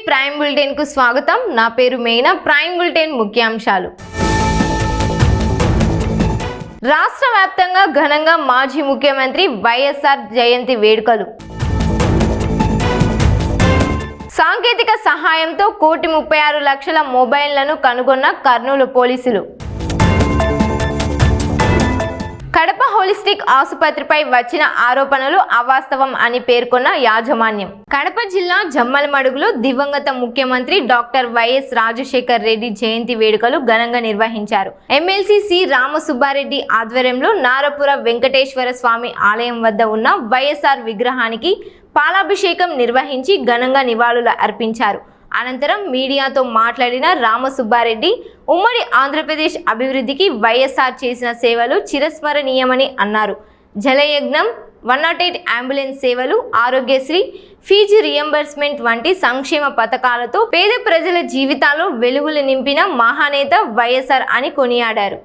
Prime bulletin కు స్వాగతం. నా పేరు మేనా. ప్రైమ్ బులెటిన్ ముఖ్యాంశాలు. రాష్ట్ర వ్యాప్తంగా ఘనంగా మాజీ ముఖ్యమంత్రి వైఎస్ఆర్ జయంతి వేడుకలు. సాంకేతిక సహాయంతో 1,36,00,000 మొబైల్లను కనుగొన్న కర్నూలు పోలీసులు. కడప హోలిస్టిక్ ఆసుపత్రిపై వచ్చిన ఆరోపణలు అవాస్తవం అని పేర్కొన్న యాజమాన్యం. కడప జిల్లా జమ్మలమడుగులో దివంగత ముఖ్యమంత్రి డాక్టర్ వైఎస్ రాజశేఖర్ రెడ్డి జయంతి వేడుకలు ఘనంగా నిర్వహించారు. ఎమ్మెల్సీ సి రామసుబ్బారెడ్డి ఆధ్వర్యంలో నారపుర వెంకటేశ్వర స్వామి ఆలయం వద్ద ఉన్న వైఎస్ఆర్ విగ్రహానికి పాలాభిషేకం నిర్వహించి ఘనంగా నివాళులు అర్పించారు. అనంతరం మీడియాతో మాట్లాడిన రామసుబ్బారెడ్డి ఉమ్మడి ఆంధ్రప్రదేశ్ అభివృద్ధికి వైఎస్ఆర్ చేసిన సేవలు చిరస్మరణీయమని అన్నారు. జలయజ్ఞం, 108 అంబులెన్స్ సేవలు, ఆరోగ్యశ్రీ, ఫీజు రియంబర్స్మెంట్ వంటి సంక్షేమ పథకాలతో పేద ప్రజల జీవితాల్లో వెలుగులు నింపిన మహానేత వైఎస్ఆర్ అని కొనియాడారు.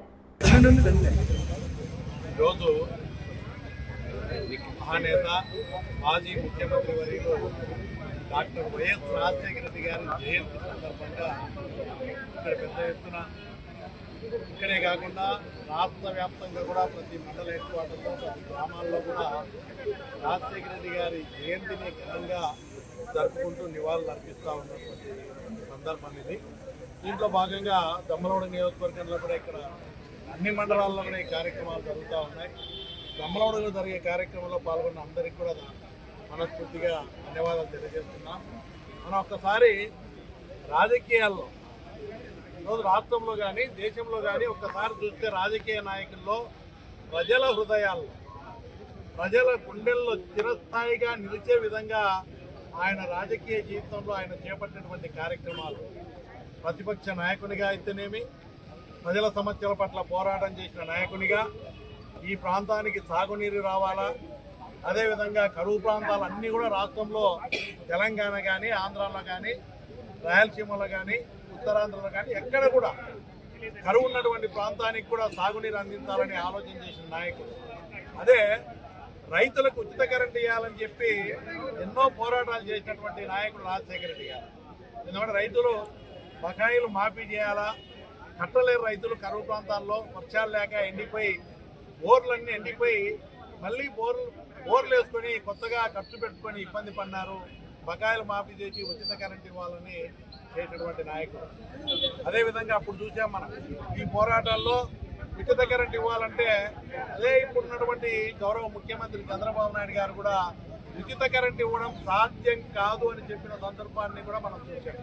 మాజీ ముఖ్యమంత్రి వర్యులు డాక్టర్ వైఎస్ రాజశేఖర రెడ్డి గారి జయంతి సందర్భంగా ఇక్కడ పెద్ద ఎత్తున ఇక్కడే కాకుండా రాష్ట్ర వ్యాప్తంగా కూడా ప్రతి మండల హెడ్ క్వార్టర్లో ప్రతి గ్రామాల్లో కూడా రాజశేఖర రెడ్డి గారి జయంతిని ఘనంగా జరుపుకుంటూ నివాళులు అర్పిస్తూ ఉన్నటువంటి సందర్భం ఇది. దీంట్లో భాగంగా దమ్మలవడ నియోజకవర్గంలో కూడా ఇక్కడ అన్ని మండలాల్లో కూడా ఈ కార్యక్రమాలు జరుగుతూ ఉన్నాయి. దమ్మలవడలో జరిగే కార్యక్రమంలో పాల్గొన్న అందరికీ కూడా మనస్ఫూర్తిగా ధన్యవాదాలు తెలియజేస్తున్నాం. మనం ఒక్కసారి రాజకీయాల్లో ఈరోజు రాష్ట్రంలో కానీ దేశంలో కానీ ఒక్కసారి చూస్తే రాజకీయ నాయకుల్లో ప్రజల హృదయాల్లో ప్రజల గుండెల్లో చిరస్థాయిగా నిలిచే విధంగా ఆయన రాజకీయ జీవితంలో ఆయన చేపట్టినటువంటి కార్యక్రమాలు, ప్రతిపక్ష నాయకునిగా అయితేనేమి, ప్రజల సమస్యల పట్ల పోరాటం చేసిన నాయకునిగా, ఈ ప్రాంతానికి సాగునీరు రావాలా, అదేవిధంగా కరువు ప్రాంతాలు అన్నీ కూడా రాష్ట్రంలో తెలంగాణ కానీ, ఆంధ్రాలో కానీ, రాయలసీమలో కానీ, ఉత్తరాంధ్రలో కానీ ఎక్కడ కూడా కరువు ఉన్నటువంటి ప్రాంతానికి కూడా సాగునీరు అందించాలని ఆలోచన చేసిన నాయకుడు. అదే రైతులకు ఉచిత కరెంట్ ఇవ్వాలని చెప్పి ఎన్నో పోరాటాలు చేసినటువంటి నాయకుడు రాజశేఖర రెడ్డి గారు. ఎందుకంటే రైతులు బకాయిలు మాఫీ చేయాలా, కట్టలేరు రైతులు కరువు ప్రాంతాల్లో వర్షాలు లేక ఎండిపోయి బోర్లన్నీ ఎండిపోయి మళ్ళీ బోర్లు వేసుకొని కొత్తగా ఖర్చు పెట్టుకొని ఇబ్బంది పడినారు. బకాయిలు మాఫీ చేసి ఉచిత కరెంట్ ఇవ్వాలని చేసినటువంటి నాయకుడు. అదేవిధంగా అప్పుడు చూసాం మనం ఈ పోరాటాల్లో ఉచిత కరెంట్ ఇవ్వాలంటే అదే ఇప్పుడున్నటువంటి గౌరవ ముఖ్యమంత్రి చంద్రబాబు నాయుడు గారు కూడా ఉచిత కరెంట్ ఇవ్వడం సాధ్యం కాదు అని చెప్పిన సందర్భాన్ని కూడా మనం చూసాం.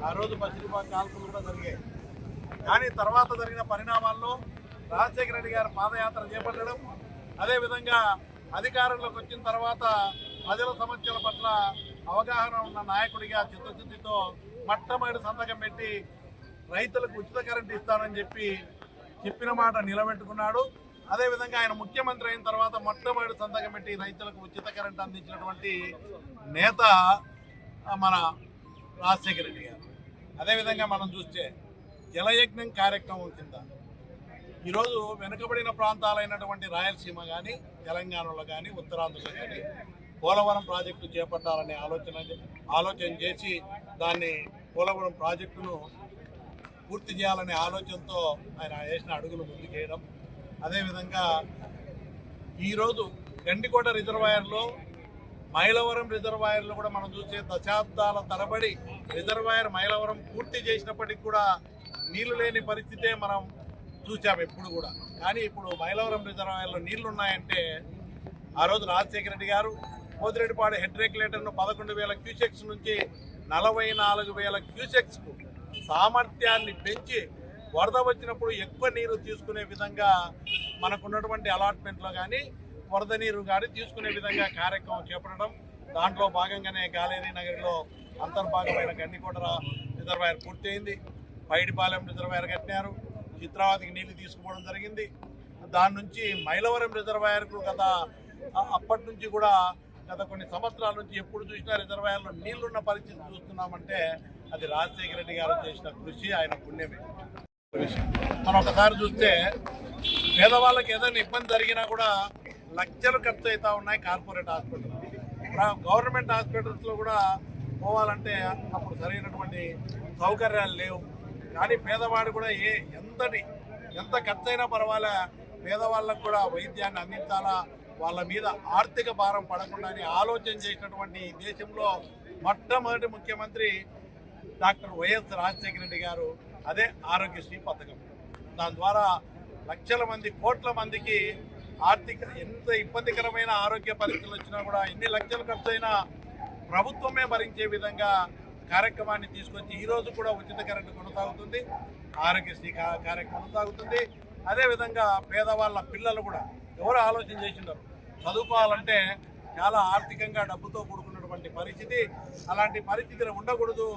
ఆ రోజు బసిరిబాగ్ కాల్పులు కూడా జరిగాయి. కానీ తర్వాత జరిగిన పరిణామాల్లో రాజశేఖర రెడ్డి గారు పాదయాత్ర చేపట్టడం, అదేవిధంగా అధికారంలోకి వచ్చిన తర్వాత ప్రజల సమస్యల పట్ల అవగాహన ఉన్న నాయకుడిగా చిత్తశుద్ధితో మొట్టమొదటి సంతకం పెట్టి రైతులకు ఉచిత కరెంట్ ఇస్తానని చెప్పిన మాట నిలబెట్టుకున్నాడు. అదేవిధంగా ఆయన ముఖ్యమంత్రి అయిన తర్వాత మొట్టమొదటి సంతకం పెట్టి రైతులకు ఉచిత కరెంట్ అందించినటువంటి నేత మన రాజశేఖర రెడ్డి గారు. అదేవిధంగా మనం చూస్తే జలయజ్ఞం కార్యక్రమం కింద ఈరోజు వెనుకబడిన ప్రాంతాలైనటువంటి రాయలసీమ కానీ, తెలంగాణలో కానీ, ఉత్తరాంధ్రలో కానీ పోలవరం ప్రాజెక్టు చేపట్టాలనే ఆలోచన చేసి దాన్ని పోలవరం ప్రాజెక్టును పూర్తి చేయాలనే ఆలోచనతో ఆయన వేసిన అడుగులు ముందుకేయడం. అదేవిధంగా ఈరోజు గండికోట రిజర్వాయర్లో, మైలవరం రిజర్వాయర్లో కూడా మనం చూసే దశాబ్దాల తరబడి రిజర్వాయర్ మైలవరం పూర్తి చేసినప్పటికి కూడా నీళ్లు లేని పరిస్థితే మనం చూసాం ఎప్పుడు కూడా. కానీ ఇప్పుడు మైలవరం రిజర్వాయర్లో నీళ్లు ఉన్నాయంటే ఆ రోజు రాజశేఖర రెడ్డి గారు పోతిరెడ్డిపాడు హెడ్ రెగ్యులేటర్ను 11,000 క్యూసెక్స్ నుంచి 44,000 క్యూసెక్స్కు సామర్థ్యాన్ని పెంచి వరద వచ్చినప్పుడు ఎక్కువ నీరు తీసుకునే విధంగా మనకున్నటువంటి అలాట్మెంట్లో కానీ వరద నీరు కానీ తీసుకునే విధంగా కార్యక్రమం చేపట్టడం. దాంట్లో భాగంగానే గాలేరీ నగర్లో అంతర్భాగమైన గండికోట రిజర్వాయర్ పూర్తయింది. పైడిపాలెం రిజర్వాయర్ కట్టినారు. చిత్రావతికి నీళ్లు తీసుకుపోవడం జరిగింది. దాని నుంచి మైలవరం రిజర్వాయర్కు అప్పటి నుంచి కూడా గత కొన్ని సంవత్సరాల నుంచి ఎప్పుడు చూసినా రిజర్వాయర్లో నీళ్లున్న పరిస్థితి చూస్తున్నామంటే అది రాజశేఖర రెడ్డి గారు చేసిన కృషి, ఆయన పుణ్యమే. మనం ఒకసారి చూస్తే పేదవాళ్ళకి ఏదైనా ఇబ్బంది జరిగినా కూడా లక్షలు ఖర్చు అవుతూ ఉన్నాయి కార్పొరేట్ హాస్పిటల్. గవర్నమెంట్ హాస్పిటల్స్లో కూడా పోవాలంటే అప్పుడు సరైనటువంటి సౌకర్యాలు లేవు. కానీ పేదవాడు కూడా ఎంత ఖర్చైనా పర్వాలే, పేదవాళ్ళకు కూడా వైద్యాన్ని అందించాలా, వాళ్ళ మీద ఆర్థిక భారం పడకుండా ఆలోచన చేసినటువంటి ఈ దేశంలో మొట్టమొదటి ముఖ్యమంత్రి డాక్టర్ వైఎస్ రాజశేఖర రెడ్డి గారు. అదే ఆరోగ్యశ్రీ పథకం. దాని ద్వారా లక్షల మంది, కోట్ల మందికి ఎంత ఇబ్బందికరమైన ఆరోగ్య పరిస్థితులు వచ్చినా కూడా ఎన్ని లక్షలు ఖర్చు అయినా ప్రభుత్వమే భరించే విధంగా కార్యక్రమాన్ని తీసుకొచ్చి ఈరోజు కూడా ఉచిత కరెంటు కొనసాగుతుంది, ఆరోగ్యశ్రీ కార్యక్రమం కొనసాగుతుంది. అదేవిధంగా పేదవాళ్ళ పిల్లలు కూడా ఎవరు ఆలోచన చేసినారు, చదువుకోవాలంటే చాలా ఆర్థికంగా డబ్బుతో కూడుకున్నటువంటి పరిస్థితి. అలాంటి పరిస్థితులు ఉండకూడదు.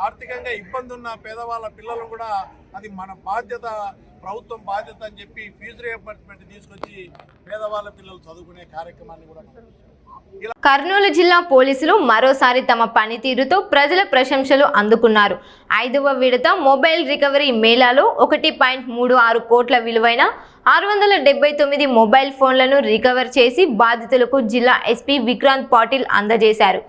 ఆర్థికంగా ఇబ్బంది ఉన్న పేదవాళ్ళ పిల్లలు కూడా అది మన బాధ్యత, ప్రభుత్వం బాధ్యత అని చెప్పి ఫీజు రియంబర్స్మెంట్ తీసుకొచ్చి పేదవాళ్ళ పిల్లలు చదువుకునే కార్యక్రమాన్ని కూడా కర్నూలు జిల్లా పోలీసులు మరోసారి తమ పనితీరుతో ప్రజల ప్రశంసలు అందుకున్నారు. 5వ విడత మొబైల్ రికవరీ మేళాలో 1.36 కోట్ల విలువైన 679 మొబైల్ ఫోన్లను రికవర్ చేసి బాధితులకు జిల్లా ఎస్పీ విక్రాంత్ పాటిల్ అందజేశారు.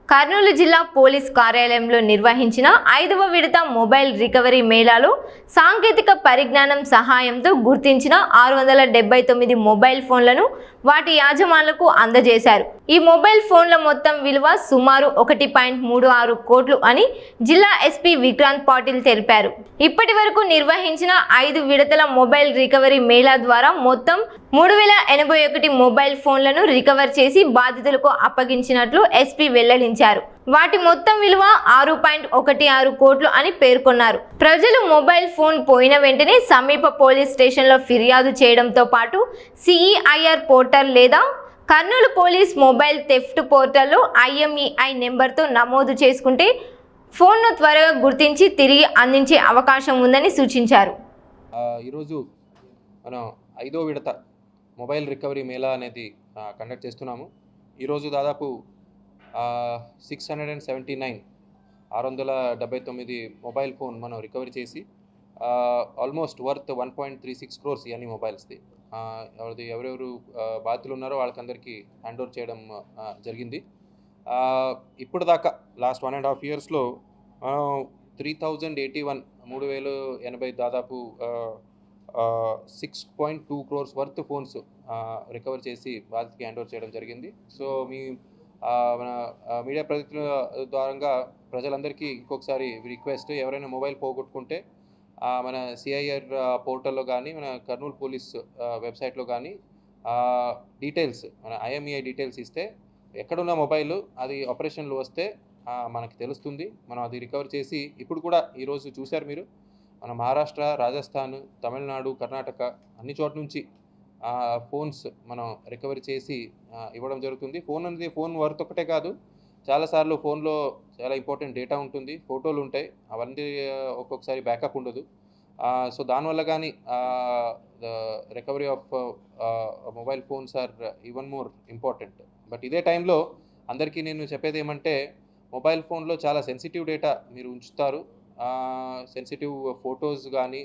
కర్నూలు జిల్లా పోలీస్ కార్యాలయంలో నిర్వహించిన 5వ విడత మొబైల్ రికవరీ మేళాలో సాంకేతిక పరిజ్ఞానం సహాయంతో గుర్తించిన 679 మొబైల్ ఫోన్లను వాటి యాజమానులకు అందజేశారు. ఈ మొబైల్ ఫోన్ల మొత్తం విలువ సుమారు 1.36 కోట్లు అని జిల్లా ఎస్పీ విక్రాంత్ పాటిల్ తెలిపారు. ఇప్పటి వరకు నిర్వహించిన 5 విడతల మొబైల్ రికవరీ మేళా ద్వారా మొత్తం 3081 మొబైల్ ఫోన్లను రికవర్ చేసి బాధితులకు అప్పగించినట్లు ఎస్పీ వెల్లడించారు. వాటి మొత్తం విలువ 6.16 కోట్లు అని పేర్కొన్నారు. ప్రజలు మొబైల్ ఫోన్ పోయిన వెంటనే సమీప పోలీస్ స్టేషన్లో ఫిర్యాదు చేయడంతో పాటు సిఈఐఆర్ పోర్టల్ లేదా కర్నూలు పోలీస్ మొబైల్ థెఫ్ట్ పోర్టల్లో IMEI నెంబర్తో నమోదు చేసుకుంటే ఫోన్ను త్వరగా గుర్తించి తిరిగి అందించే అవకాశం ఉందని సూచించారు. ఈరోజు మనం 5వ విడత మొబైల్ రికవరీ మేళా అనేది కండక్ట్ చేస్తున్నాము. ఈరోజు దాదాపు 679 మొబైల్ ఫోన్ మనం రికవరీ చేసి ఆల్మోస్ట్ వర్త్ 1.36 crores ఇవన్నీ మొబైల్స్ది ఎవరెవరు బాధితులు ఉన్నారో వాళ్ళకందరికీ హ్యాండ్ ఓవర్ చేయడం జరిగింది. ఇప్పుడు దాకా లాస్ట్ 1.5 yearsలో 3080 దాదాపు 6.2 crores వర్త్ ఫోన్స్ రికవర్ చేసి బాధితులకి హ్యాండ్ ఓవర్ చేయడం జరిగింది. సో మన మీడియా ప్రతినిధుల ద్వారా ప్రజలందరికీ ఇంకొకసారి రిక్వెస్ట్, ఎవరైనా మొబైల్ పోగొట్టుకుంటే మన సిఐఆర్ పోర్టల్లో కానీ మన కర్నూలు పోలీస్ వెబ్సైట్లో కానీ డీటెయిల్స్, మన IMEI డీటెయిల్స్ ఇస్తే ఎక్కడున్న మొబైల్ అది ఆపరేషన్లో వస్తే మనకి తెలుస్తుంది. మనం అది రికవర్ చేసి ఇప్పుడు కూడా ఈరోజు చూశారు మీరు, మన మహారాష్ట్ర, రాజస్థాన్, తమిళనాడు, కర్ణాటక అన్ని చోట్ల నుంచి ఫోన్స్ మనం రికవరీ చేసి ఇవ్వడం జరుగుతుంది. ఫోన్ అనేది ఫోన్ వర్త్ ఒకటే కాదు, చాలాసార్లు ఫోన్లో చాలా ఇంపార్టెంట్ డేటా ఉంటుంది, ఫోటోలు ఉంటాయి, అవన్నీ ఒక్కొక్కసారి బ్యాకప్ ఉండదు. సో దానివల్ల కానీ recovery of mobile phones are even more important. But ఇదే టైంలో అందరికీ నేను చెప్పేది ఏమంటే, మొబైల్ ఫోన్లో చాలా సెన్సిటివ్ డేటా మీరు ఉంచుతారు. సెన్సిటివ్ ఫొటోస్ కానీ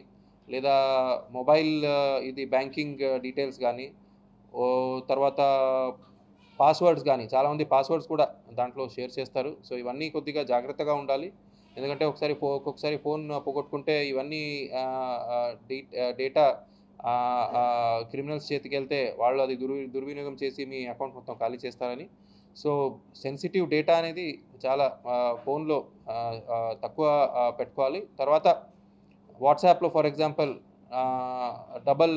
లేదా మొబైల్ ఇది బ్యాంకింగ్ డీటెయిల్స్ కానీ తర్వాత పాస్వర్డ్స్ కానీ, చాలామంది పాస్వర్డ్స్ కూడా దాంట్లో షేర్ చేస్తారు. సో ఇవన్నీ కొద్దిగా జాగ్రత్తగా ఉండాలి. ఎందుకంటే ఒక్కొక్కసారి ఫోన్ పోగొట్టుకుంటే ఇవన్నీ డేటా క్రిమినల్స్ చేతికి వెళ్తే వాళ్ళు అది దుర్వినియోగం చేసి మీ అకౌంట్ మొత్తం ఖాళీ చేస్తారని. సో సెన్సిటివ్ డేటా అనేది చాలా ఫోన్లో తక్కువ పెట్టుకోవాలి. తర్వాత వాట్సాప్లో for example double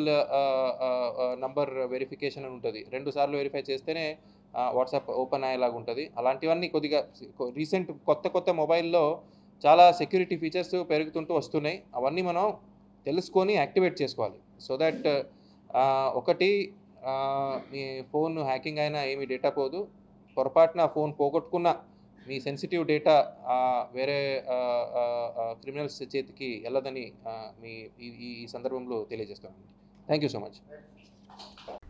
number verification అని ఉంటుంది, 2 సార్లు వెరిఫై చేస్తేనే వాట్సాప్ ఓపెన్ అయ్యేలాగా ఉంటుంది. అలాంటివన్నీ కొద్దిగా రీసెంట్ కొత్త మొబైల్లో చాలా సెక్యూరిటీ ఫీచర్స్ పెరుగుతుంటూ వస్తున్నాయి. అవన్నీ మనం తెలుసుకొని యాక్టివేట్ చేసుకోవాలి. సో దట్ ఒకటి మీ ఫోన్ హ్యాకింగ్ అయినా ఏమీ డేటా పోదు, పొరపాటున ఫోన్ పోగొట్టుకున్న మీ సెన్సిటివ్ డేటా వేరే క్రిమినల్స్ చేతికి వెళ్ళదని మీ ఈ సందర్భంలో తెలియజేస్తాను. Thank you so much.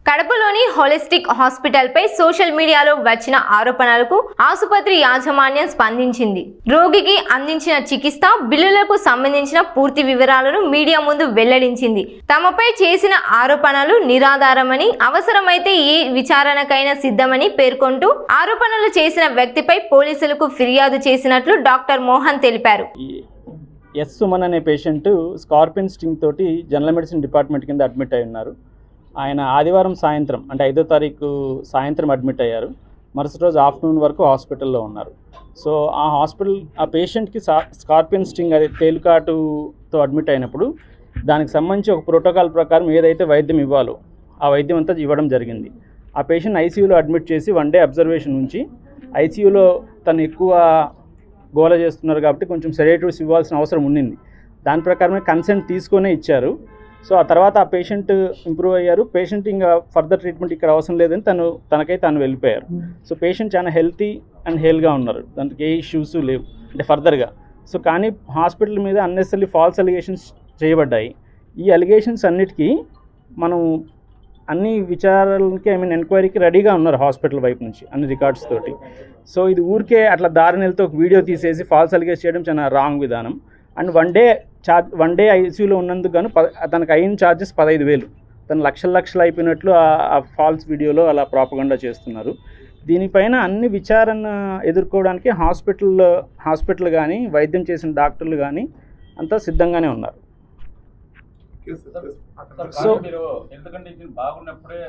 కడపలోని హోలిస్టిక్ హాస్పిటల్ పై సోషల్ మీడియాలో వచ్చిన ఆరోపణలకు ఆసుపత్రి యాజమాన్యం స్పందించింది. రోగికి అందించిన చికిత్స బిల్లులకు సంబంధించిన పూర్తి వివరాలను మీడియా ముందు వెల్లడించింది. తమపై చేసిన ఆరోపణలు నిరాధారమని, అవసరమైతే ఏ విచారణకైనా సిద్ధమని పేర్కొంటూ ఆరోపణలు చేసిన వ్యక్తిపై పోలీసులకు ఫిర్యాదు చేసినట్లు డాక్టర్ మోహన్ తెలిపారు. ఎస్ సుమన్ అనే పేషెంట్ స్కార్పియన్ స్టింగ్ తోటి జనరల్ మెడిసిన్ డిపార్ట్మెంట్ కింద అడ్మిట్ అయి ఉన్నారు. ఆయన ఆదివారం సాయంత్రం అంటే 5వ తారీఖు సాయంత్రం అడ్మిట్ అయ్యారు. మరుసటి రోజు ఆఫ్టర్నూన్ వరకు హాస్పిటల్లో ఉన్నారు. సో ఆ పేషెంట్కి స్కార్పియన్ స్టింగ్ అదే తేలుకాటుతో అడ్మిట్ అయినప్పుడు దానికి సంబంధించి ఒక ప్రోటోకాల్ ప్రకారం ఏదైతే వైద్యం ఇవ్వాలో ఆ వైద్యం అంతా ఇవ్వడం జరిగింది. ఆ పేషెంట్ ఐసీయూలో అడ్మిట్ చేసి 1 డే అబ్జర్వేషన్ ఉంచి ఐసీయూలో తను ఎక్కువ గోల చేస్తున్నారు కాబట్టి కొంచెం సెడేటివ్స్ ఇవ్వాల్సిన అవసరం ఉండింది. దాని ప్రకారమే కన్సెంట్ తీసుకొనే ఇచ్చారు. సో ఆ తర్వాత ఆ పేషెంట్ ఇంప్రూవ్ అయ్యారు. పేషెంట్ ఇంకా ఫర్దర్ ట్రీట్మెంట్ ఇక్కడ అవసరం లేదని తనకైతే వెళ్ళిపోయారు. సో పేషెంట్ చాలా హెల్తీ అండ్ హెల్గా ఉన్నారు. దానికి ఏ ఇష్యూస్ లేవు అంటే ఫర్దర్గా. సో కానీ హాస్పిటల్ మీద అన్నెసరీ ఫాల్స్ అలిగేషన్స్ చేయబడ్డాయి. ఈ అలిగేషన్స్ అన్నిటికీ మనం అన్ని విచారాలకి ఎంక్వైరీకి రెడీగా ఉన్నారు హాస్పిటల్ వైపు నుంచి అన్ని రికార్డ్స్ తోటి. సో ఇది ఊరికే అట్లా దారినెలతో ఒక వీడియో తీసేసి ఫాల్స్ అలిగేషన్ చేయడం చాలా రాంగ్ విధానం. అండ్ 1 డే ఐసీయూలో ఉన్నందుకు గాను తనకు అయిన ఛార్జెస్ 15,000. తను లక్షలు అయిపోయినట్లు ఆ ఫాల్స్ వీడియోలో అలా ప్రాపగండా చేస్తున్నారు. దీనిపైన అన్ని విచారణ ఎదుర్కోవడానికి హాస్పిటల్ కానీ వైద్యం చేసిన డాక్టర్లు కానీ అంతా సిద్ధంగానే ఉన్నారు. సో మీరు హెల్త్ కండిషన్ బాగున్నప్పుడే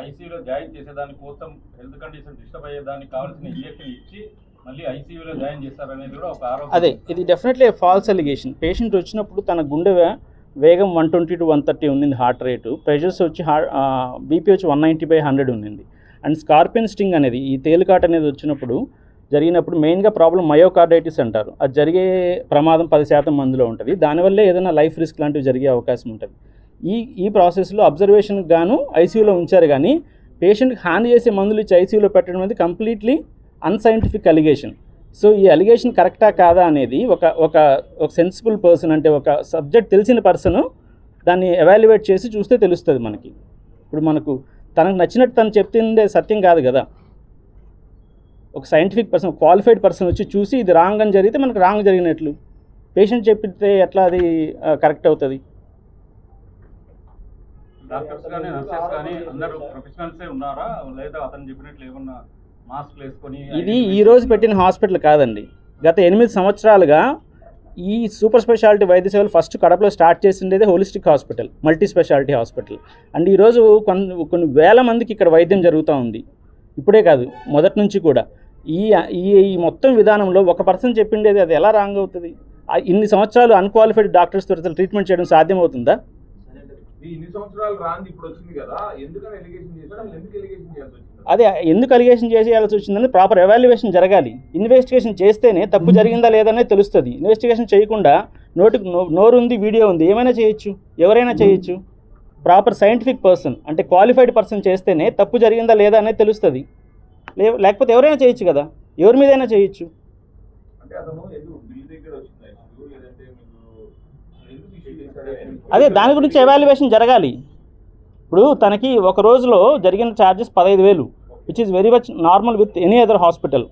ఐసీయూలో జాయిన్ చేసేదాని కోసం హెల్త్ కండిషన్ డిస్టర్బ్ అయ్యేదానికి కావాల్సిన ఇంజెక్షన్ ఇచ్చి మళ్ళీ ఐసీయూలో జాయిన్ చేస్తారనేది కూడా ఒక ఆరోపణ. అదే ఇది డెఫినెట్లీ ఫాల్స్ అలిగేషన్. పేషెంట్ వచ్చినప్పుడు తన గుండె వేగం 120 to 130 ఉండింది హార్ట్ రేటు. ప్రెషర్స్ వచ్చి బీపీ వచ్చి 190/100 ఉండింది. అండ్ స్కార్పియన్ స్టింగ్ అనేది ఈ తేలుకాట అనేది జరిగినప్పుడు మెయిన్గా ప్రాబ్లం మయోకార్డైటిస్ అంటారు. అది జరిగే ప్రమాదం 10% మందిలో ఉంటుంది. దానివల్లే ఏదైనా లైఫ్ రిస్క్ లాంటివి జరిగే అవకాశం ఉంటుంది. ఈ ప్రాసెస్లో అబ్జర్వేషన్కి గాను ఐసీయూలో ఉంచారు. కానీ పేషెంట్కి హాని చేసే మందులు ఇచ్చి ఐసీయూలో పెట్టడం అనేది కంప్లీట్లీ అన్సైంటిఫిక్ అలిగేషన్. సో ఈ అలిగేషన్ కరెక్టా కాదా అనేది ఒక సెన్సిబుల్ పర్సన్ అంటే ఒక సబ్జెక్ట్ తెలిసిన పర్సన్ దాన్ని ఎవాల్యుయేట్ చేసి చూస్తే తెలుస్తుంది మనకి. ఇప్పుడు మనకు తనకు నచ్చినట్టు తను చెప్తుందే సత్యం కాదు కదా. ఒక సైంటిఫిక్ పర్సన్, క్వాలిఫైడ్ పర్సన్ వచ్చి చూసి ఇది రాంగ్ అని జరిగితే మనకు రాంగ్ జరిగినట్లు. పేషెంట్ చెప్పితే ఎట్లా అది కరెక్ట్ అవుతుంది? డాక్టర్స్ కానీ నర్సెస్ కానీ అందరూ ప్రొఫెషనల్సే ఉన్నారా, లేదా అతను చెప్పినట్లు ఏమన్నా మాస్క్ వేసుకొని? ఇది ఈ రోజు పెట్టిన హాస్పిటల్ కాదండి. గత 8 సంవత్సరాలుగా ఈ సూపర్ స్పెషాలిటీ వైద్య సేవలు ఫస్ట్ కడపలో స్టార్ట్ చేసిండేదే holistic hospital, multi speciality hospital. And ఈరోజు కొన్ని వేల మందికి ఇక్కడ వైద్యం జరుగుతూ ఉంది. ఇప్పుడే కాదు, మొదటి నుంచి కూడా. ఈ మొత్తం విధానంలో ఒక పర్సన్ చెప్పిండేది అది ఎలా రాంగ్ అవుతుంది? ఇన్ని సంవత్సరాలు అన్క్వాలిఫైడ్ డాక్టర్స్ తోటి ట్రీట్మెంట్ చేయడం సాధ్యమవుతుందా? అదే ఎందుకు అలిగేషన్ చేయాల్సి వచ్చిందని ప్రాపర్ ఎవాల్యుయేషన్ జరగాలి. ఇన్వెస్టిగేషన్ చేస్తేనే తప్పు జరిగిందా లేదనే తెలుస్తుంది. ఇన్వెస్టిగేషన్ చేయకుండా నోరుంది, వీడియో ఉంది, ఏమైనా చేయొచ్చు, ఎవరైనా చేయొచ్చు. ప్రాపర్ సైంటిఫిక్ పర్సన్ అంటే క్వాలిఫైడ్ పర్సన్ చేస్తేనే తప్పు జరిగిందా లేదా అనేది తెలుస్తుంది. లేకపోతే ఎవరైనా చేయొచ్చు కదా, ఎవరి మీదైనా చేయొచ్చు. అదే దాని గురించి ఎవాల్యుయేషన్ జరగాలి. ఇప్పుడు తనకి ఒక రోజులో జరిగిన charges 15,000, which is very much normal with any other hospital.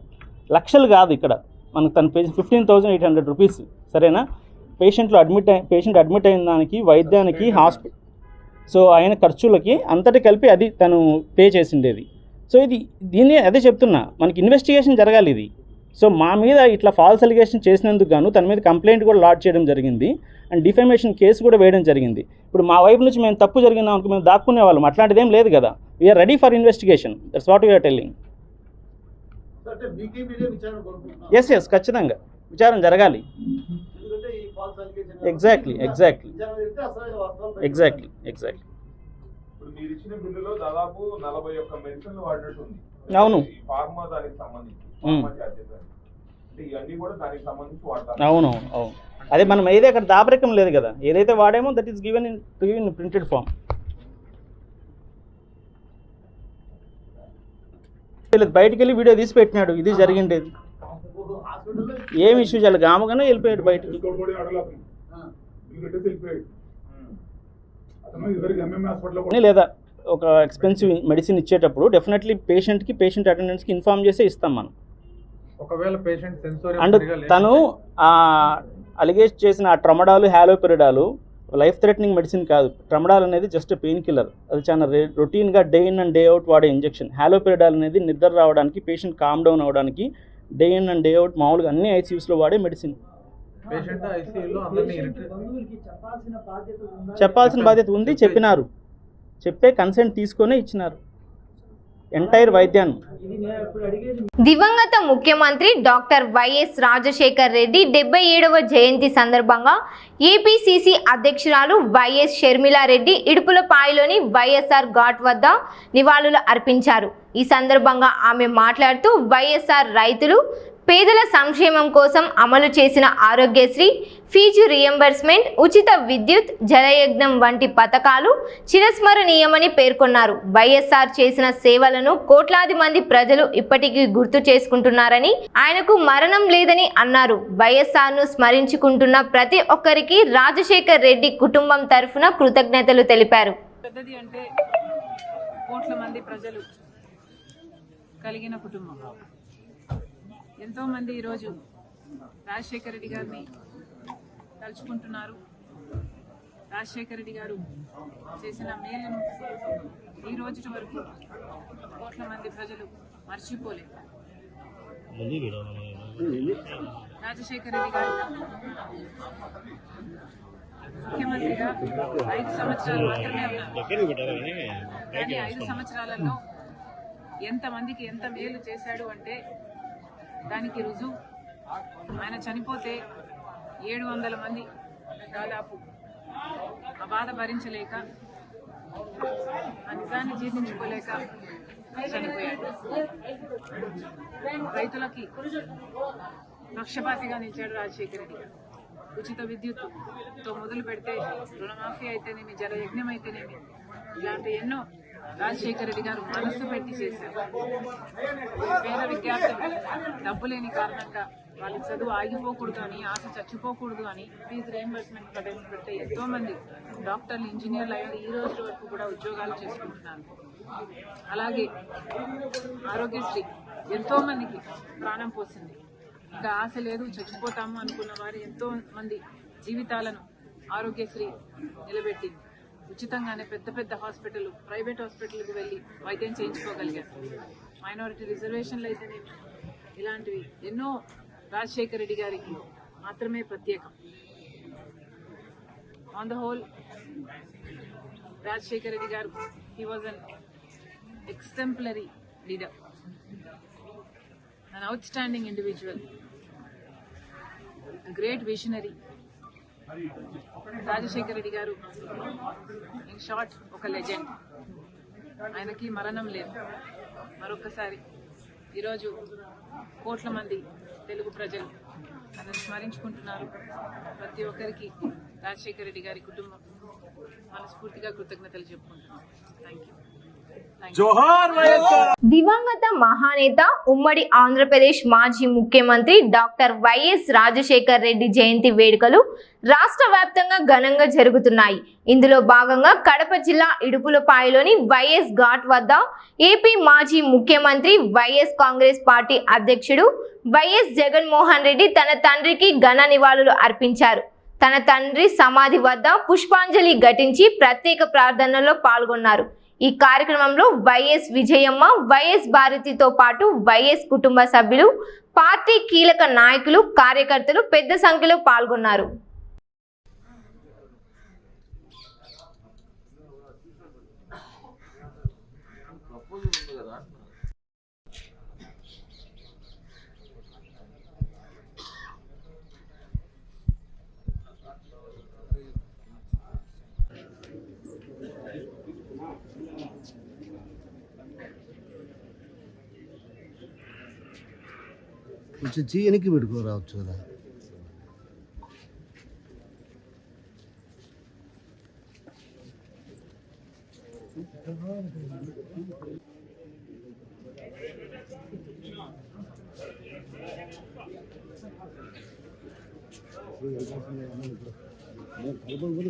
లక్షలు కాదు ఇక్కడ మనకు. తన 15,800 రూపీస్, సరేనా? పేషెంట్ అడ్మిట్ అయిన దానికి, వైద్యానికి, సో ఆయన ఖర్చులకి అంతటి కలిపి అది తను పే చేసిండేది. సో దీన్ని అదే చెప్తున్నా, మనకి ఇన్వెస్టిగేషన్ జరగాలి ఇది. సో మా మీద ఇట్లా ఫాల్స్ అలిగేషన్ చేసినందుకు గాను తన మీద కంప్లైంట్ కూడా లాడ్జ్ చేయడం జరిగింది. అండ్ డిఫమేషన్ కేసు కూడా వేయడం జరిగింది. ఇప్పుడు మా వైపు నుంచి మేము తప్పు జరిగిందాం అనుకో మేము దాక్కునే వాళ్ళం, అట్లాంటిది ఏం లేదు కదా. We are ready for investigation. That's what we are telling. Yes ఖచ్చితంగా విచారణ జరగాలి. ఎగ్జాక్ట్లీ. మీరు ఇచ్చిన బిల్లులో దాదాపు 41 మెడిసిన్లు వాడినట్టు ఉంది. అవును. ఫార్మా దానికి సంబంధించి ఇవన్నీ కూడా దానికి సంబంధించి వాడతారు. అవును. అదే మనం ఏదైతే అక్కడ దాపరికం లేదు కదా, ఏదైతే వాడామో that is given in printed form. బయటికి వెళ్ళి వీడియో తీసి పెట్టినాడు, ఇది జరిగిండేది. ఏం ఇష్యూ చేయాలి, గామగానే వెళ్ళిపోయాడు బయటికి. లేదా ఒక ఎక్స్పెన్సివ్ మెడిసిన్ ఇచ్చేటప్పుడు డెఫినెట్లీ పేషెంట్ అటెండెంట్స్కి ఇన్ఫామ్ చేసే ఇస్తాం మనం. ఒకవేళ పేషెంట్ అండ్ తను అలిగేట్ చేసిన ఆ ట్రమడాలు హ్యాలోపెరిడాలు లైఫ్ థ్రెటనింగ్ మెడిసిన్ కాదు. ట్రమడాల్ అనేది జస్ట్ పెయిన్ కిల్లర్, అది చాలా రొటీన్గా day in and day out వాడే ఇంజెక్షన్. హ్యాలోపెరిడాల్ అనేది నిద్ర రావడానికి, పేషెంట్ కామ్ డౌన్ అవ్వడానికి day in and day out మామూలుగా అన్ని ఐసీయూస్లో వాడే మెడిసిన్. చెప్పాల్సిన బాధ్యత ఉంది, చెప్పినారు, చెప్పే కన్సెంట్ తీసుకొనే ఇచ్చినారు ఎంటైర్ వైద్యాన్ని. దివంగత ముఖ్యమంత్రి డాక్టర్ వైఎస్ రాజశేఖర్ రెడ్డి 77వ జయంతి సందర్భంగా ఏపీసీసీ అధ్యక్షురాలు వైఎస్ షర్మిలారెడ్డి ఇడుపులపాయలోని వైఎస్ఆర్ ఘాట్ వద్ద నివాళులు అర్పించారు. ఈ సందర్భంగా ఆమె మాట్లాడుతూ వైఎస్ఆర్ రైతులు పేదల సంక్షేమం కోసం అమలు చేసిన ఆరోగ్యశ్రీ, ఫీజు రియంబర్స్మెంట్, ఉచిత విద్యుత్, జలయజ్ఞం వంటి పథకాలు చిరస్మరణీయమని పేర్కొన్నారు. వైఎస్ఆర్ చేసిన సేవలను కోట్లాది మంది ప్రజలు ఇప్పటికీ గుర్తు చేసుకుంటున్నారని, ఆయనకు మరణం లేదని అన్నారు. వైఎస్ఆర్ను స్మరించుకుంటున్న ప్రతి ఒక్కరికి రాజశేఖర్ రెడ్డి కుటుంబం తరఫున కృతజ్ఞతలు తెలిపారు. పెద్దది అంటే కోట్ల మంది ప్రజలు కలిగిన కుటుంబం. ఎంతోమంది ఈరోజు రాజశేఖర రెడ్డి గారిని తలుచుకుంటున్నారు. రాజశేఖర రెడ్డి గారు చేసిన మేలును ఈ రోజు వరకు కోట్ల మంది ప్రజలు మర్చిపోలేదు. రాజశేఖర రెడ్డి గారు ముఖ్యమంత్రిగా 5 సంవత్సరాలు మాత్రమే ఉన్నారు. కానీ 5 సంవత్సరాలలో ఎంతమందికి ఎంత మేలు చేశాడు అంటే దానికి రుజువు ఆయన చనిపోతే 700 మంది దాదాపు ఆ బాధ భరించలేక, ఆ నిజాన్ని జీర్ణించుకోలేక చనిపోయాడు. రైతులకి పక్షపాతిగా నిలిచాడు రాజశేఖర రెడ్డి గారు. ఉచిత విద్యుత్తో మొదలు పెడితే రుణమాఫీ అయితేనేమి, జలయజ్ఞం అయితేనేమి, ఇలాంటి ఎన్నో రాజశేఖర రెడ్డి గారు మనస్సు పెట్టి చేశారు. పేద విద్యార్థులు డబ్బు లేని కారణంగా వాళ్ళ చదువు ఆగిపోకూడదు అని, ఆశ చచ్చిపోకూడదు అని ఫీజు రియంబర్స్మెంట్ ప్రవేశపెడితే ఎంతో మంది డాక్టర్లు, ఇంజనీర్లు అయ్యారు. ఈ రోజు వరకు కూడా ఉద్యోగాలు చేసుకుంటున్నారు. అలాగే ఆరోగ్యశ్రీ ఎంతో మందికి ప్రాణం పోసింది. ఇంకా ఆశ లేదు, చచ్చిపోతాము అనుకున్న వారు ఎంతో మంది జీవితాలను ఆరోగ్యశ్రీ నిలబెట్టింది. ఉచితంగానే పెద్ద పెద్ద హాస్పిటల్, ప్రైవేట్ హాస్పిటల్కి వెళ్ళి వైద్యం చేయించుకోగలిగారు. మైనారిటీ రిజర్వేషన్లు అయితేనేమి, ఇలాంటివి ఎన్నో రాజశేఖర రెడ్డి గారికి మాత్రమే ప్రత్యేకం. On the whole Rajasekhara Reddy garu he was an exemplary leader, an outstanding individual, great visionary. Rajasekhara Reddy garu in short ఒక లెజెండ్. ఆయనకి మరణం లేదు. మరొకసారి ఈరోజు కోట్ల మంది తెలుగు ప్రజలు ఆయనను స్మరించుకుంటున్నారు. ప్రతి ఒక్కరికి రాజశేఖర రెడ్డి గారి కుటుంబం మనస్ఫూర్తిగా కృతజ్ఞతలు చెప్పుకుంటున్నాం. Thank you. దివంగత మహానేత, ఉమ్మడి ఆంధ్రప్రదేశ్ మాజీ ముఖ్యమంత్రి డాక్టర్ వైఎస్ రాజశేఖర్ రెడ్డి జయంతి వేడుకలు రాష్ట్ర వ్యాప్తంగా ఘనంగా జరుగుతున్నాయి. ఇందులో భాగంగా కడప జిల్లా ఇడుపులపాయలోని వైఎస్ ఘాట్ వద్ద ఏపీ మాజీ ముఖ్యమంత్రి, వైఎస్ కాంగ్రెస్ పార్టీ అధ్యక్షుడు వైఎస్ జగన్మోహన్ రెడ్డి తన తండ్రికి ఘన నివాళులు అర్పించారు. తన తండ్రి సమాధి వద్ద పుష్పాంజలి ఘటించి ప్రత్యేక ప్రార్థనలో పాల్గొన్నారు. ఈ కార్యక్రమంలో వైఎస్ విజయమ్మ, వైఎస్ భారతితో పాటు వైఎస్ కుటుంబ సభ్యులు, పార్టీ కీలక నాయకులు, కార్యకర్తలు పెద్ద సంఖ్యలో పాల్గొన్నారు. కొంచెం వెనక్కి పెట్టుకోరావచ్చు కదా. కలుపుకొని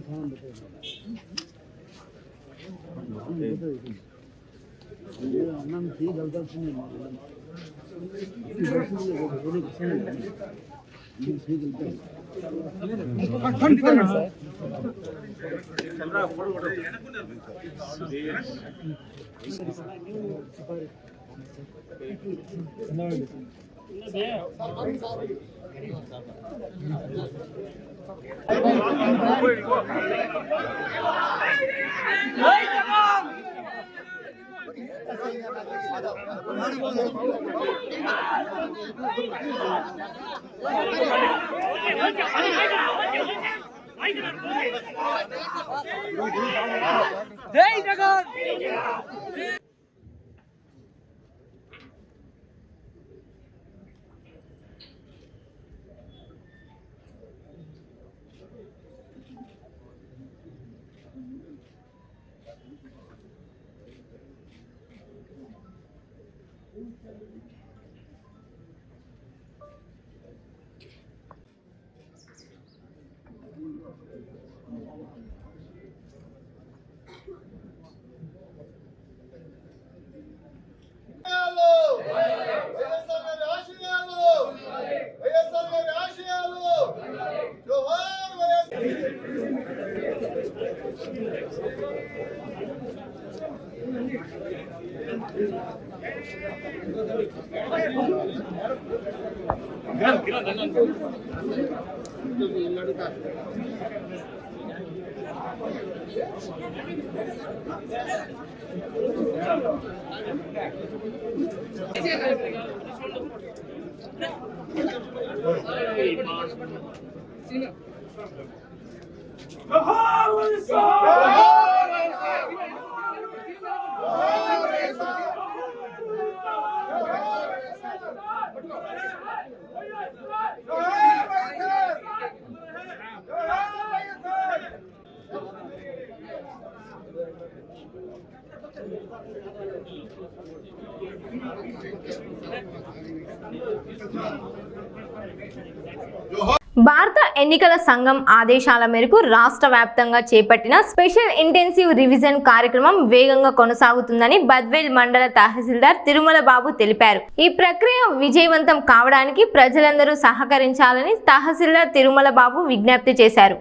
భారత ఎన్నికల సంఘం ఆదేశాల మేరకు రాష్ట్ర వ్యాప్తంగా చేపట్టిన స్పెషల్ ఇంటెన్సివ్ రివిజన్ కార్యక్రమం వేగంగా కొనసాగుతుందని బద్వేల్ మండల తహసీల్దార్ తిరుమల బాబు తెలిపారు. ఈ ప్రక్రియ విజయవంతం కావడానికి ప్రజలందరూ సహకరించాలని తహసీల్దార్ తిరుమల బాబు విజ్ఞప్తి చేశారు.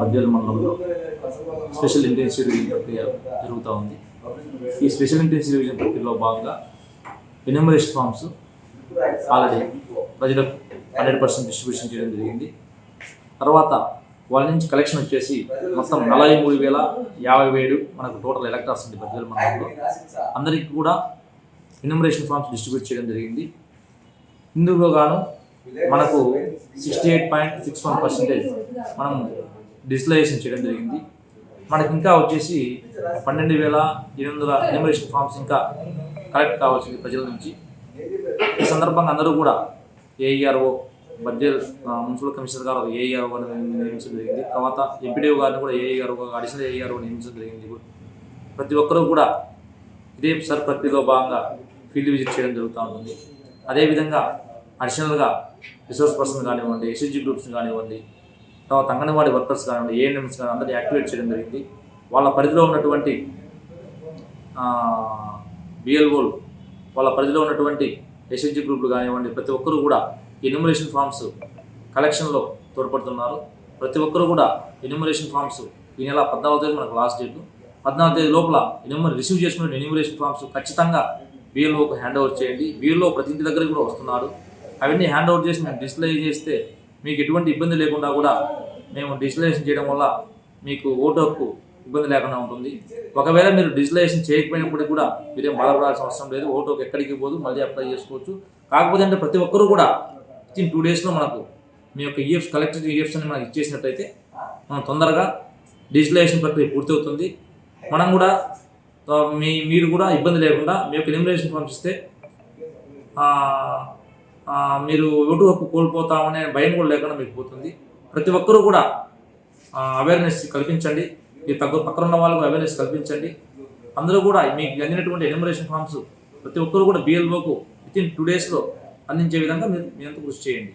బద్వేల్ మండలంలో స్పెషల్ ఇంటెన్సివ్ రివిజన్ ప్రక్రియ జరుగుతూ ఉంది. ఈ స్పెషల్ ఇంటెన్సివ్ రివిజన్ ప్రక్రియలో భాగంగా ఎన్యూమరేషన్ ఫామ్స్ ఆల్రెడీ ప్రజలకు 100% డిస్ట్రిబ్యూషన్ చేయడం జరిగింది. తర్వాత వాళ్ళ నుంచి కలెక్షన్ వచ్చేసి మొత్తం 43,057 మనకు టోటల్ ఎలక్టర్స్ ఉంది బద్వేల్ మండలంలో. అందరికీ కూడా ఎన్యూమరేషన్ ఫామ్స్ డిస్ట్రిబ్యూట్ చేయడం జరిగింది. ఇందులో గాను మనకు 68.61% మనం డిజిటలైజేషన్ చేయడం జరిగింది. మనకి ఇంకా వచ్చేసి 12,800 ఎన్యూమరేషన్ ఫామ్స్ ఇంకా కలెక్ట్ కావాల్సింది ప్రజల నుంచి. ఈ సందర్భంగా అందరూ కూడా ఏఈఆర్ఓ బద్వేల్ మున్సిపల్ కమిషనర్ గారు ఏఈఆర్ఓ నియమించడం జరిగింది. తర్వాత ఎంపీడీఓ గారిని కూడా ఏఈఆర్ఓ అడిషనల్ ఏఈఆర్ఓ నియమించడం జరిగింది. ప్రతి ఒక్కరూ కూడా ఇదే సర్ ప్రక్రియలో భాగంగా ఫీల్డ్ విజిట్ చేయడం జరుగుతూ ఉంటుంది. అదేవిధంగా అడిషనల్గా రిసోర్స్ పర్సన్ కానివ్వండి, ఎస్ఎస్జీ గ్రూప్స్ని కానివ్వండి, తర్వాత అంగన్వాడీ వర్కర్స్ కానివ్వండి, ఏఎన్ఎంస్ కానీ అందరినీ యాక్టివేట్ చేయడం జరిగింది. వాళ్ళ పరిధిలో ఉన్నటువంటి బిఎల్ఓలు, వాళ్ళ పరిధిలో ఉన్నటువంటి ఎస్ఎస్జీ గ్రూపులు కానివ్వండి, ప్రతి ఒక్కరూ కూడా ఎన్యూమరేషన్ ఫామ్స్ కలెక్షన్లో తోడ్పడుతున్నారు. ప్రతి ఒక్కరూ కూడా ఎన్యూమరేషన్ ఫామ్స్ ఈ నెల 14వ తేదీ మనకు లాస్ట్ డేటు. 14వ తేదీ లోపల రిసీవ్ చేసుకున్న ఎన్యూమరేషన్ ఫామ్స్ ఖచ్చితంగా బిఎల్ఓకి హ్యాండ్ ఓవర్ చేయండి. బిఎల్ఓ ప్రతి ఇంటి దగ్గరికి కూడా వస్తున్నారు. అవన్నీ హ్యాండ్ ఓవర్ చేసి మేము డిజిటలైజ్ చేస్తే మీకు ఎటువంటి ఇబ్బంది లేకుండా కూడా మేము డిజిటలైజేషన్ చేయడం వల్ల మీకు ఓటు హక్కు ఇబ్బంది లేకుండా ఉంటుంది. ఒకవేళ మీరు డిజిటలైజేషన్ చేయకపోయినప్పటికీ కూడా మీరేం బాధపడాల్సిన అవసరం లేదు. ఓటు హక్కు ఎక్కడికి పోదు, మళ్ళీ అప్లై చేసుకోవచ్చు. కాకపోతే అంటే ప్రతి ఒక్కరూ కూడా వితిన్ 2 డేస్లో మనకు మీ యొక్క ఈఎఫ్స్ కలెక్టెడ్ ఈఎఫ్స్ అని మనకి ఇచ్చేసినట్టయితే మనం తొందరగా డిజిటలైజేషన్ ప్రక్రియ పూర్తవుతుంది. మనం కూడా మీరు కూడా ఇబ్బంది లేకుండా మీ యొక్క ఎన్యూమరేషన్ ఫామ్స్ ఇస్తే మీరు ఓటు హక్కు కోల్పోతామనే భయం కూడా లేకుండా మీకు పోతుంది. ప్రతి ఒక్కరూ కూడా అవేర్నెస్ కల్పించండి. ఈ పక్కన ఉన్న వాళ్ళకు అవేర్నెస్ కల్పించండి. అందరూ కూడా మీకు అందినటువంటి ఎన్యూమరేషన్ ఫామ్స్ ప్రతి ఒక్కరూ కూడా బిఎల్ఓకు వితిన్ 2 డేస్లో అందించే విధంగా మీరు మీ అంతా కృషి చేయండి.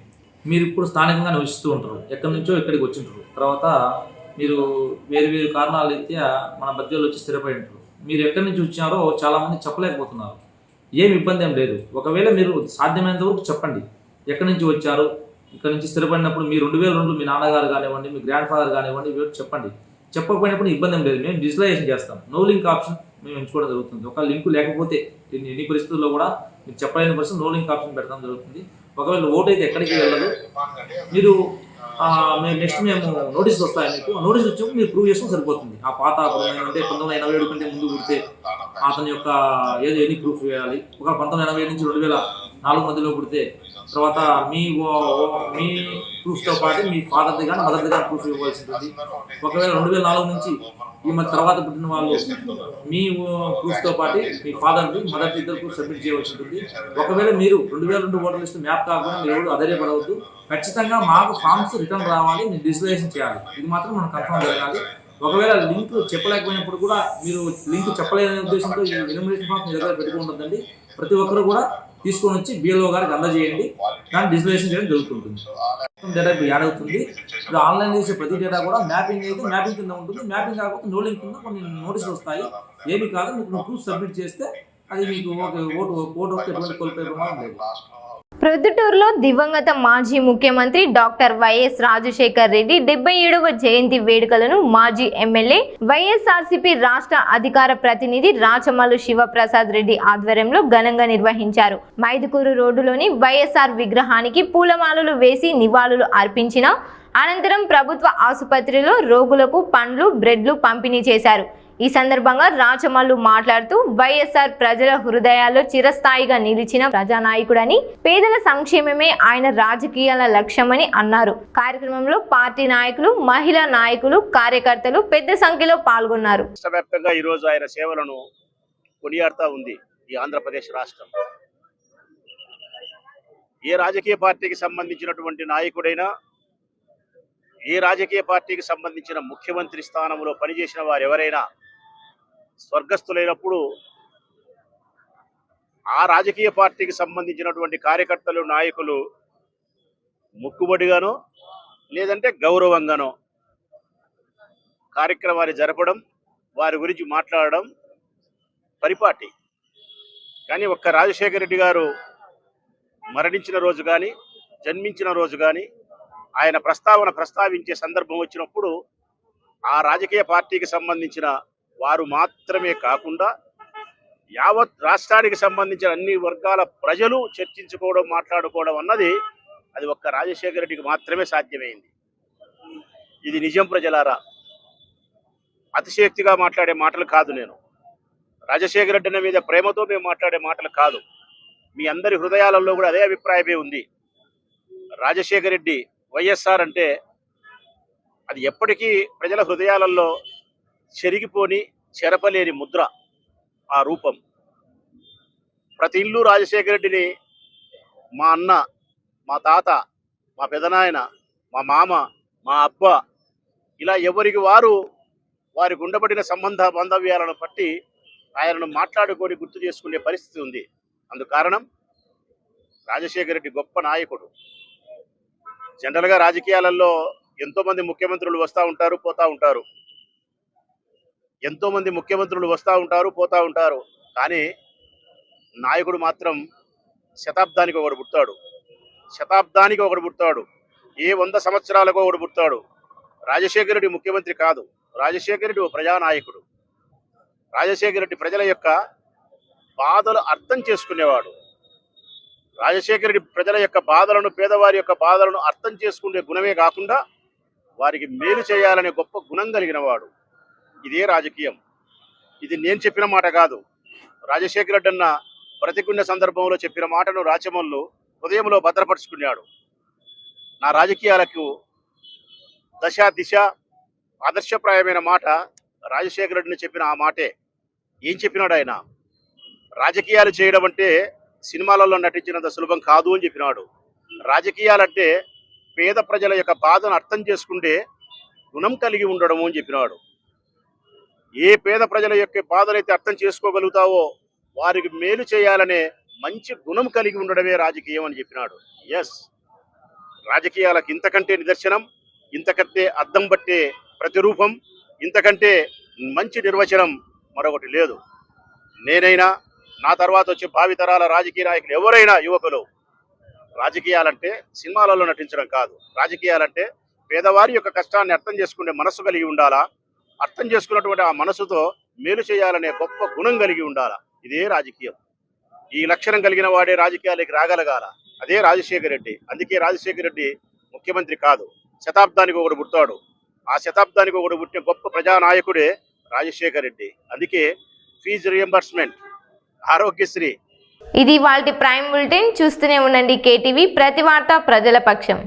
మీరు ఇప్పుడు స్థానికంగా నివసిస్తూ ఉంటారు, ఎక్కడి నుంచో ఇక్కడికి వచ్చింటారు. తర్వాత మీరు వేరు వేరు కారణాల రీత్యా మన మధ్యలో వచ్చి స్థిరపడి ఉంటారు. మీరు ఎక్కడి నుంచి వచ్చారో చాలామంది చెప్పలేకపోతున్నారు. ఏమి ఇబ్బంది ఏం లేదు. ఒకవేళ మీరు సాధ్యమైనంత వరకు చెప్పండి ఎక్కడి నుంచి వచ్చారు. ఇక్కడ నుంచి స్థిరపడినప్పుడు మీ 2002 మీ నాన్నగారు కానివ్వండి, మీ గ్రాండ్ ఫాదర్ కానివ్వండి, ఇవి చెప్పండి. చెప్పకపోయినప్పుడు ఇబ్బంది ఏం లేదు. మేము డిజిటలైజేషన్ చేస్తాం. నో లింక్ ఆప్షన్ మేము ఎంచుకోవడం జరుగుతుంది. ఒక లింక్ లేకపోతే ఎన్ని పరిస్థితుల్లో కూడా మీకు చెప్పలేని పరిస్థితి నో లింక్ ఆప్షన్ పెడతాం జరుగుతుంది. ఒకవేళ ఓటు అయితే ఎక్కడికి వెళ్ళదు. మీరు నెక్స్ట్ మేము నోటీసులు వస్తాయి. మీకు నోటీసులు వచ్చినప్పుడు మీరు ప్రూవ్ చేసుకుని సరిపోతుంది. ఆ పాత అంటే 1987 కంటే ముందు పుడితే అతని యొక్క ఎన్ని ప్రూఫ్ వేయాలి. ఒక 1987 నుంచి 2004 మధ్యలో పుడితే తర్వాత మీ ప్రూఫ్తో పాటు మీ ఫాదర్ది కానీ మదర్ది కానీ ప్రూఫ్ ఇవ్వాల్సి ఉంటుంది. ఒకవేళ 2004 నుంచి ఈ మధ్య తర్వాత పుట్టిన వాళ్ళు మీ ప్రూఫ్తో పాటు మీ ఫాదర్ది మదర్ది ఇద్దరు ప్రూఫ్ సబ్మిట్ చేయవలసి ఉంటుంది. ఒకవేళ మీరు 2002 ఓటర్ లిస్ట్ మ్యాప్ కాకుండా మీరు ఎవరు అధైర్యపడవద్దు. ఖచ్చితంగా మాకు ఫామ్స్ రిటర్న్ రావాలి. మీరు డిజిటలైజేషన్ చేయాలి. ఇది మాత్రం మనం కన్ఫర్మ్ జరగాలి. ఒకవేళ లింక్ చెప్పలేకపోయినప్పుడు కూడా మీరు లింక్ చెప్పలేని ఉద్దేశంతో ఈ ఎన్యూమరేషన్ ఫామ్స్ మీ దగ్గర పెట్టుకుంటుందండి. ప్రతి ఒక్కరు కూడా తీసుకొని వచ్చి బిఎల్ఓ గారికి అందజేయండి. దాన్ని డిజిటలైజేషన్ చేయడం జరుగుతుంటుంది. డేటా ఇప్పుడు యాడ్ అవుతుంది. ఇప్పుడు ఆన్లైన్ చేసే ప్రతి డేటా కూడా మ్యాపింగ్ అయితే మ్యాపింగ్ కింద ఉంటుంది. మ్యాపింగ్ కాకపోతే నో లింక్ కింద కొన్ని నోటీసులు వస్తాయి. ఏమి కాదు, మీకు ప్రూఫ్ సబ్మిట్ చేస్తే అది మీకు ఓటు ఎటువంటి కోల్పోయే ప్రమాదం లేదు. ప్రొద్దుటూరులో దివంగత మాజీ ముఖ్యమంత్రి డాక్టర్ వైఎస్ రాజశేఖర్ రెడ్డి 77వ జయంతి వేడుకలను మాజీ ఎమ్మెల్యే వైఎస్ఆర్సీపీ రాష్ట్ర అధికార ప్రతినిధి రాచమల్లు శివప్రసాద్ రెడ్డి ఆధ్వర్యంలో ఘనంగా నిర్వహించారు. మైదుకూరు రోడ్డులోని వైఎస్ఆర్ విగ్రహానికి పూలమాలలు వేసి నివాళులు అర్పించిన అనంతరం ప్రభుత్వ ఆసుపత్రిలో రోగులకు పండ్లు, బ్రెడ్లు పంపిణీ చేశారు. ఈ సందర్భంగా రాచమల్లు మాట్లాడుతూ వైఎస్ఆర్ ప్రజల హృదయాల్లో చిరస్థాయిగా నిలిచిన ప్రజానాయకుడని, పేదల సంక్షేమమే ఆయన రాజకీయాల లక్ష్యమని అన్నారు. కార్యక్రమంలో పార్టీ నాయకులు, మహిళా నాయకులు, కార్యకర్తలు పెద్ద సంఖ్యలో పాల్గొన్నారు. రాష్ట్రవ్యాప్తంగా ఈ రోజు ఆయన సేవలను కొనియాడుతూ ఉంది ఈ ఆంధ్రప్రదేశ్ రాష్ట్రం. ఏ రాజకీయ పార్టీకి సంబంధించినటువంటి నాయకుడైనా, ఏ రాజకీయ పార్టీకి సంబంధించిన ముఖ్యమంత్రి స్థానంలో పనిచేసిన వారు ఎవరైనా స్వర్గస్థులైనప్పుడు ఆ రాజకీయ పార్టీకి సంబంధించినటువంటి కార్యకర్తలు, నాయకులు మొక్కుబడిగానో లేదంటే గౌరవంగానో కార్యక్రమాన్ని జరపడం, వారి గురించి మాట్లాడడం పరిపాటి. కానీ ఒక్క రాజశేఖర రెడ్డి గారు మరణించిన రోజు కానీ, జన్మించిన రోజు కానీ ఆయన ప్రస్తావించే సందర్భం వచ్చినప్పుడు ఆ రాజకీయ పార్టీకి సంబంధించిన వారు మాత్రమే కాకుండా యావత్ రాష్ట్రానికి సంబంధించిన అన్ని వర్గాల ప్రజలు చర్చించుకోవడం, మాట్లాడుకోవడం అన్నది అది ఒక్క రాజశేఖర రెడ్డికి మాత్రమే సాధ్యమైంది. ఇది నిజం ప్రజలారా. అతిశయోక్తిగా మాట్లాడే మాటలు కాదు. నేను రాజశేఖర రెడ్డి మీద ప్రేమతో మేము మాట్లాడే మాటలు కాదు. మీ అందరి హృదయాలలో కూడా అదే అభిప్రాయమే ఉంది. రాజశేఖర రెడ్డి, వైఎస్ఆర్ అంటే అది ఎప్పటికీ ప్రజల హృదయాలలో చెరిగిపోని, చెరపలేని ముద్ర, ఆ రూపం. ప్రతి ఇల్లు రాజశేఖర రెడ్డిని మా అన్న, మా తాత, మా పెదనాయన, మా మామ, మా అబ్బ ఇలా ఎవరికి వారికి ఉండబడిన బాంధవ్యాలను బట్టి ఆయనను మాట్లాడుకొని గుర్తు చేసుకునే పరిస్థితి ఉంది. అందుకు కారణం రాజశేఖర రెడ్డి గొప్ప నాయకుడు. జనరల్గా రాజకీయాలలో ఎంతోమంది ముఖ్యమంత్రులు వస్తూ ఉంటారు, పోతూ ఉంటారు. ఎంతోమంది ముఖ్యమంత్రులు వస్తూ ఉంటారు, పోతూ ఉంటారు. కానీ నాయకుడు మాత్రం శతాబ్దానికి ఒకడు పుడతాడు. శతాబ్దానికి ఒకడు పుడతాడు. ఏ 100 సంవత్సరాలకు ఒకడు పుడతాడు. రాజశేఖర రెడ్డి ముఖ్యమంత్రి కాదు. రాజశేఖర రెడ్డి ఓ ప్రజానాయకుడు. రాజశేఖర రెడ్డి ప్రజల యొక్క బాధలు అర్థం చేసుకునేవాడు. రాజశేఖర రెడ్డి ప్రజల యొక్క బాధలను, పేదవారి యొక్క బాధలను అర్థం చేసుకునే గుణమే కాకుండా వారికి మేలు చేయాలనే గొప్ప గుణం కలిగిన వాడు. ఇదే రాజకీయం. ఇది నేను చెప్పిన మాట కాదు. రాజశేఖర రెడ్డి అన్న బ్రతికున్న సందర్భంలో చెప్పిన మాటను రాచమల్లు హృదయంలో భద్రపరుచుకున్నాడు. నా రాజకీయాలకు దశ, దిశ, ఆదర్శప్రాయమైన మాట రాజశేఖర రెడ్డిని చెప్పిన ఆ మాటే. ఏం చెప్పినాడు ఆయన? రాజకీయాలు చేయడం అంటే సినిమాలలో నటించినంత సులభం కాదు అని చెప్పినాడు. రాజకీయాలంటే పేద ప్రజల యొక్క బాధను అర్థం చేసుకుంటే గుణం కలిగి ఉండడము అని చెప్పినాడు. ఏ పేద ప్రజల యొక్క బాధనైతే అర్థం చేసుకోగలుగుతావో వారికి మేలు చేయాలనే మంచి గుణం కలిగి ఉండడమే రాజకీయం అని చెప్పినాడు. ఎస్, రాజకీయాలకు ఇంతకంటే నిదర్శనం, ఇంతకంటే అద్దం పట్టే ప్రతిరూపం. ఇంతకంటే మంచి నిర్వచనం మరొకటి లేదు. నేనైనా నా తర్వాత వచ్చే భావితరాల రాజకీయ నాయకులు ఎవరైనా యువకులు, రాజకీయాలంటే సినిమాలలో నటించడం కాదు. రాజకీయాలంటే పేదవారి యొక్క కష్టాన్ని అర్థం చేసుకునే మనసు కలిగి ఉండాలా. అర్థం చేసుకున్నటువంటి ఆ మనసుతో మేలు చేయాలనే గొప్ప గుణం కలిగి ఉండాలా. ఇదే రాజకీయం. ఈ లక్షణం కలిగిన వాడే రాజకీయాలకి రాగలగాల. అదే రాజశేఖర రెడ్డి. అందుకే రాజశేఖర రెడ్డి ముఖ్యమంత్రి కాదు, శతాబ్దానికి ఒకడు పుట్టాడు. ఆ శతాబ్దానికి ఒకడు పుట్టిన గొప్ప ప్రజానాయకుడే రాజశేఖర రెడ్డి. అందుకే ఫీజు రియంబర్స్మెంట్, ఆరోగ్యశ్రీ. ఇది వాళ్ళ ప్రైమ్ బులెటిన్. చూస్తూనే ఉండండి కేటీవీ, ప్రతి వార్త ప్రజల పక్షం.